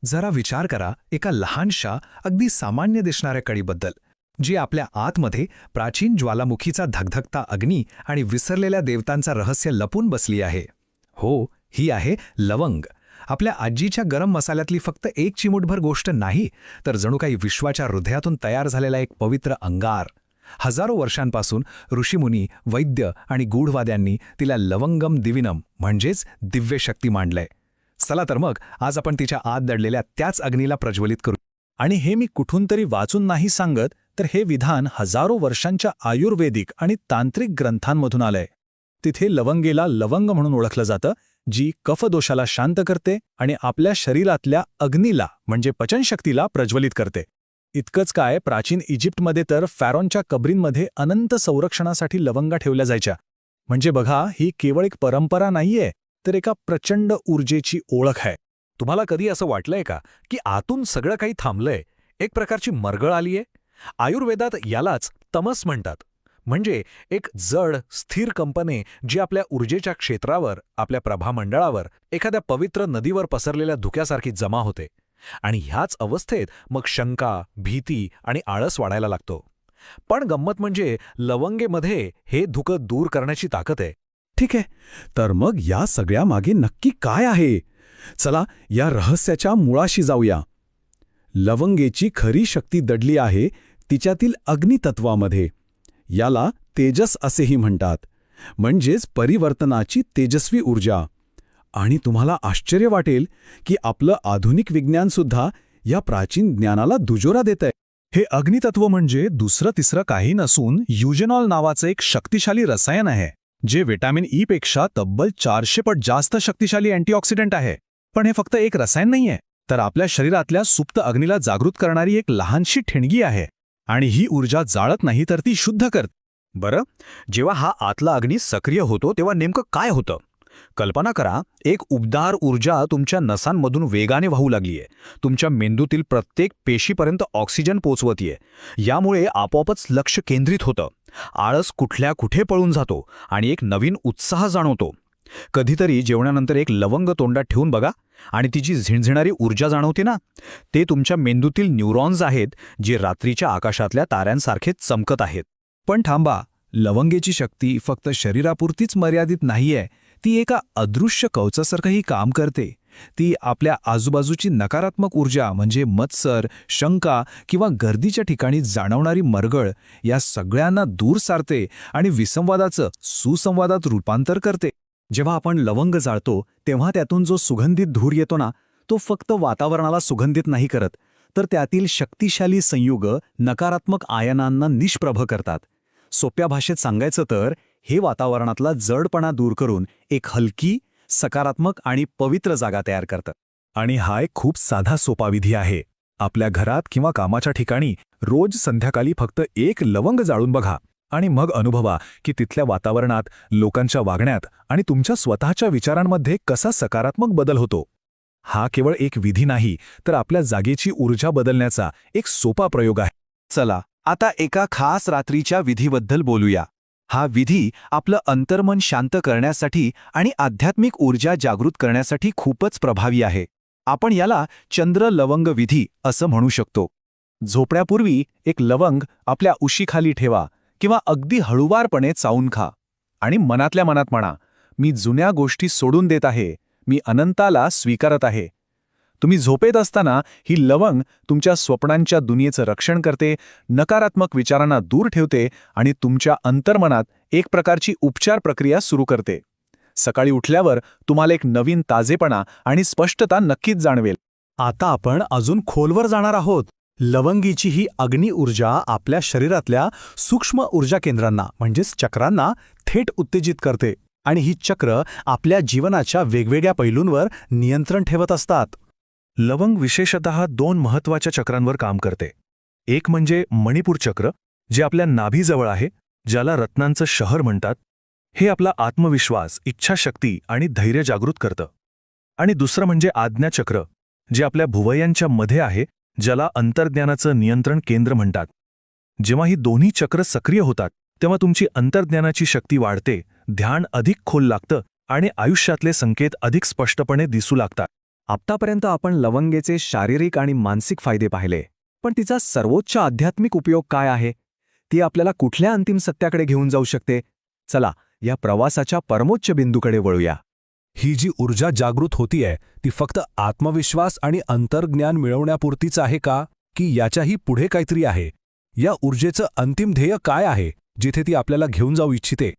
जरा विचार करा एका लहानशा अगदी सामान्य दिसणाऱ्या कडीबद्दल, जी आपल्या आतमध्ये प्राचीन ज्वालामुखीचा धगधगता अग्नी आणि विसरलेल्या देवतांचं रहस्य लपून बसली आहे. हो, ही आहे लवंग. आपल्या आजीच्या गरम मसाल्यातली फक्त एक चिमूटभर गोष्ट नाही, तर जणू काही विश्वाच्या हृदयातून तयार झालेला एक पवित्र अंगार. हजारो वर्षांपासून ऋषीमुनी, वैद्य आणि गूढवाद्यांनी तिला लवंगम दिविनम म्हणजेच दिव्य शक्ती मांडलंय. चला तर मग आज आपण तिच्या आत दडलेल्या त्याच अग्नीला प्रज्वलित करू. आणि हे मी कुठून तरी वाचून नाही सांगत, तर हे विधान हजारो वर्षांच्या आयुर्वेदिक आणि तांत्रिक ग्रंथांमधून आलंय. तिथे लवंगेला लवंग म्हणून ओळखलं जातं, जी कफदोषाला शांत करते आणि आपल्या शरीरातल्या अग्नीला म्हणजे पचनशक्तीला प्रज्वलित करते. इतकंच काय, प्राचीन इजिप्तमध्ये तर फॅरोनच्या कबरींमध्ये अनंत संरक्षणासाठी लवंगा ठेवल्या जायच्या. म्हणजे बघा, ही केवळ एक परंपरा नाहीये, तर एका प्रचंड ऊर्जेची ओळख आहे. तुम्हाला कधी असं वाटलंय का की आतून सगळं काही थांबलंय, एक प्रकारची मरगळ आलीये? आयुर्वेदात यालाच तमस म्हणतात. म्हणजे एक जड स्थिर कंपने जी आपल्या ऊर्जेच्या क्षेत्रावर, आपल्या प्रभामंडळावर, एखाद्या पवित्र नदीवर पसरलेल्या धुक्यासारखी जमा होते. आणि ह्याच अवस्थेत मग शंका, भीती आणि आळस वाढायला लागतो. पण गंमत म्हणजे लवंगेमध्ये हे धुकं दूर करण्याची ताकद आहे. ठीक आहे, तर मग या सगळ्या मागे नक्की काय आहे? चला या रहस्याच्या मुळाशी जाऊया. लवंगेची खरी शक्ती दडली आहे तिच्यातील अग्नितत्वामध्ये. याला तेजस असेही म्हणतात, म्हणजेच परिवर्तनाची तेजस्वी ऊर्जा. आणि तुम्हाला आश्चर्य वाटेल की आपलं आधुनिक विज्ञानसुद्धा या प्राचीन ज्ञानाला दुजोरा देतंय. हे अग्नितत्व म्हणजे दुसरं तिसरं काही नसून युजेनॉल नावाचं एक शक्तिशाली रसायन आहे, जे व्हिटॅमिन ई पेक्षा तब्बल 400 पट जास्त शक्तिशाली अँटीऑक्सिडंट आहे. पण हे फक्त एक रसायन नाहीये, तर आपल्या शरीरातल्या सुप्त अग्नीला जागृत करणारी एक लहानशी ठिणगी आहे. आणि ही ऊर्जा जाळत नाही, तर ती शुद्ध करते. बरं, जेव्हा हा आतला अग्नी सक्रिय होतो तेव्हा नेमकं काय होतं? कल्पना करा, एक उबदार ऊर्जा तुमच्या नसांमधून वेगाने वाहू लागलीये, तुमच्या मेंदूतील प्रत्येक पेशीपर्यंत ऑक्सिजन पोचवतीये. यामुळे आपोआपच लक्ष केंद्रित होतं, आळस कुठल्या कुठे पळून जातो आणि एक नवीन उत्साह जाणवतो. कधीतरी जेवणानंतर एक लवंग तोंडात ठेवून बघा आणि तिची झिणझिणारी ऊर्जा जाणवते ना, ते तुमच्या मेंदूतील न्यूरॉन्स आहेत, जे रात्रीच्या आकाशातल्या ताऱ्यांसारखेच चमकत आहेत. पण थांबा, लवंगेची शक्ती फक्त शरीरापुरतीच मर्यादित नाहीये. ती एका अदृश्य कवचासारखंही काम करते. ती आपल्या आजूबाजूची नकारात्मक ऊर्जा म्हणजे मत्सर, शंका किंवा गर्दीच्या ठिकाणी जाणवणारी मरगळ या सगळ्यांना दूर सारते आणि विसंवादाचं सुसंवादात रूपांतर करते. जेव्हा आपण लवंग जाळतो तेव्हा त्यातून जो सुगंधित धूर येतो ना, तो फक्त वातावरणाला सुगंधित नाही करत, तर त्यातील शक्तिशाली संयुग नकारात्मक आयनांना निष्प्रभ करतात. सोप्या भाषेत सांगायचं तर हे वातावरणातला जडपणा दूर करून एक हलकी, सकारात्मक आणि पवित्र जागा तयार करतं. आणि हा एक खूप साधा सोपा विधी आहे. आपल्या घरात किंवा कामाच्या ठिकाणी रोज संध्याकाळी फक्त एक लवंग जाळून बघा आणि मग अनुभवा की तिथल्या वातावरणात, लोकांच्या वागण्यात आणि तुमच्या स्वतःच्या विचारांमध्ये कसा सकारात्मक बदल होतो. हा केवळ एक विधी नाही, तर आपल्या जागेची ऊर्जा बदलण्याचा एक सोपा प्रयोग आहे. चला आता एका खास रात्रीच्या विधीबद्दल बोलूया. हा विधी आपलं अंतर्मन शांत करण्यासाठी आणि आध्यात्मिक ऊर्जा जागृत करण्यासाठी खूपच प्रभावी आहे. आपण याला चंद्र लवंग विधी असं म्हणू शकतो. झोपण्यापूर्वी एक लवंग आपल्या उशीखाली ठेवा किंवा अगदी हळुवारपणे चावून खा आणि मनातल्या मनात म्हणा, मी जुन्या गोष्टी सोडून देत आहे, मी अनंताला स्वीकारत आहे. तुम्ही झोपेत असताना ही लवंग तुमच्या स्वप्नांच्या दुनियेचं रक्षण करते, नकारात्मक विचारांना दूर ठेवते आणि तुमच्या अंतर्मनात एक प्रकारची उपचार प्रक्रिया सुरू करते. सकाळी उठल्यावर तुम्हाला एक नवीन ताजेपणा आणि स्पष्टता नक्कीच जाणवेल. आता आपण अजून खोलवर जाणार आहोत. लवंगीची ही अग्नी ऊर्जा आपल्या शरीरातल्या सूक्ष्म ऊर्जा केंद्रांना म्हणजेच चक्रांना थेट उत्तेजित करते आणि ही चक्र आपल्या जीवनाच्या वेगवेगळ्या पैलूंवर नियंत्रण ठेवत असतात. लवंग विशेषतः 2 महत्त्वाच्या चक्रांवर काम करते. एक म्हणजे मणिपूर चक्र, जे आपल्या नाभीजवळ आहे, ज्याला रत्नांचं शहर म्हणतात. हे आपला आत्मविश्वास, इच्छाशक्ती आणि धैर्य जागृत करतं. आणि दुसरं म्हणजे आज्ञाचक्र, जे आपल्या भुवयांच्या मध्ये आहे, ज्याला अंतर्ज्ञानाचं नियंत्रण केंद्र म्हणतात. जेव्हा ही दोन्ही चक्र सक्रिय होतात तेव्हा तुमची अंतर्ज्ञानाची शक्ती वाढते, ध्यान अधिक खोल लागतं आणि आयुष्यातले संकेत अधिक स्पष्टपणे दिसू लागतात. आत्तापर्यंत आपण लवंगेचे शारीरिक आणि मानसिक फायदे पाहिले, पण तिचा सर्वोच्च आध्यात्मिक उपयोग काय आहे? ती आपल्याला कुठल्या अंतिम सत्याकडे घेऊन जाऊ शकते? चला, या प्रवासाच्या परमोच्च बिंदूकडे वळूया. ही जी ऊर्जा जागृत होतीये ती फक्त आत्मविश्वास आणि अंतर्ज्ञान मिळवण्यापुरतीच आहे का, की याच्याही पुढे काहीतरी आहे? या ऊर्जेचं अंतिम ध्येय काय आहे, जिथे ती आपल्याला घेऊन जाऊ इच्छिते?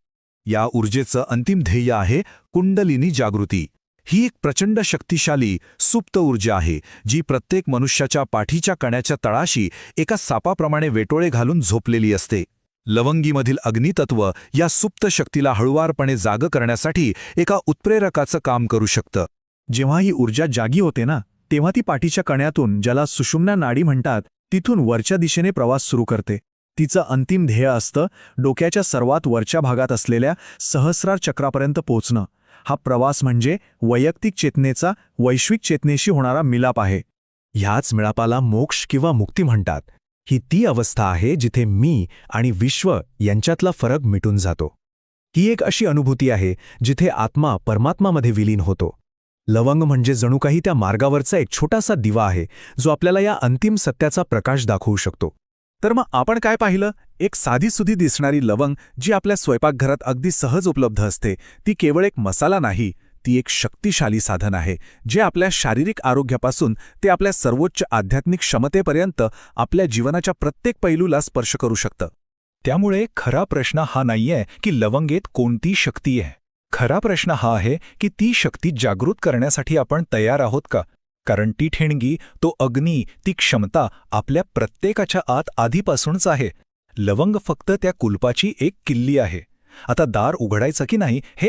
या ऊर्जेचं अंतिम ध्येय आहे कुंडलिनी जागृती. ही एक प्रचंड शक्तिशाली सुप्त ऊर्जा आहे, जी प्रत्येक मनुष्याच्या पाठीच्या कण्याच्या तळाशी एका सापाप्रमाणे वेटोळे घालून झोपलेली असते. लवंगीमधील अग्नितत्व या सुप्त शक्तीला हळुवारपणे जाग करण्यासाठी एका उत्प्रेरकाचं काम करू शकतं. जेव्हा ही ऊर्जा जागी होते ना, तेव्हा ती पाठीच्या कण्यातून, ज्याला सुषुम्ना नाडी म्हणतात, तिथून वरच्या दिशेने प्रवास सुरू करते. तिचं अंतिम ध्येय असतं डोक्याच्या सर्वात वरच्या भागात असलेल्या सहस्रार चक्रापर्यंत पोहोचणं. हा प्रवास म्हणजे वैयक्तिक चेतनेचा वैश्विक चेतनेशी होणारा मिलाप आहे. ह्याच मिळापाला मोक्ष किंवा मुक्ती म्हणतात. ही ती अवस्था आहे जिथे मी आणि विश्व यांच्यातला फरक मिटून जातो. ही एक अशी अनुभूती आहे जिथे आत्मा परमात्मामध्ये विलीन होतो. लवंग म्हणजे जणू काही त्या मार्गावरचा एक छोटासा दिवा आहे, जो आपल्याला या अंतिम सत्याचा प्रकाश दाखवू शकतो. तर मग आपण काय पाहिलं? एक साधीसुधी दिसणारी लवंग जी आपल्या स्वयंपाकघरात अगदी सहज उपलब्ध असते. ती केवळ एक मसाला नाही, ती एक शक्तिशाली साधन आहे, जे आपल्या शारीरिक आरोग्यापासून ते आपल्या सर्वोच्च आध्यात्मिक क्षमतेपर्यंत आपल्या जीवनाच्या प्रत्येक पैलूला स्पर्श करू शकतं. त्यामुळे खरा प्रश्न हा नाहीये की लवंगेत कोणती शक्ती आहे. खरा प्रश्न हा आहे की ती शक्ती जागृत करण्यासाठी आपण तयार आहोत का? कारण ती ठेणगी, तो अग्नी, ती क्षमता आपल्या प्रत्येकाच्या आत आधीपासूनच आहे. लवंग फक्त त्या कुलपाची एक किल्ली आहे. आता दार उघडायचं की नाही हे